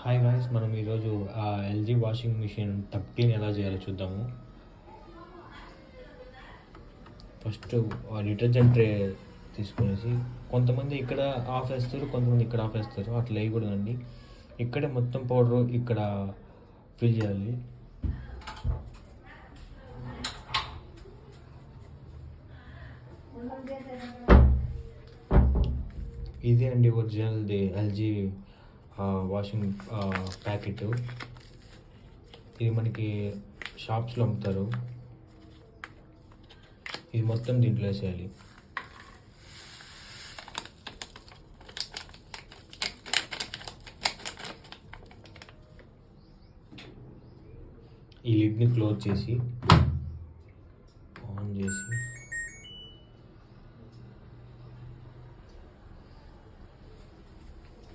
Hi guys, మనం ఈరోజు LG washing machine tub clean ఎలా చేయాలో చూద్దాము. ఫస్ట్ డిటర్జెంట్ ట్రే తీసుకునేసి కొంతమంది ఇక్కడ ఆఫ్ వేస్తారు, కొంతమంది ఇక్కడ ఆఫ్ వేస్తారు. అట్లా వేయకూడదండి. ఇక్కడే మొత్తం పౌడరు ఇక్కడ ఫిల్ చేయాలి. ఇదే అండి ఒరిజినల్ది ఎల్జీ వాషింగ్ ప్యాకెట్. ఇది మనకి షాప్స్లో అమ్ముతారు. ఇది మొత్తం దీంట్లో వేసేయాలి. ఈ లిడ్ని క్లోజ్ చేసి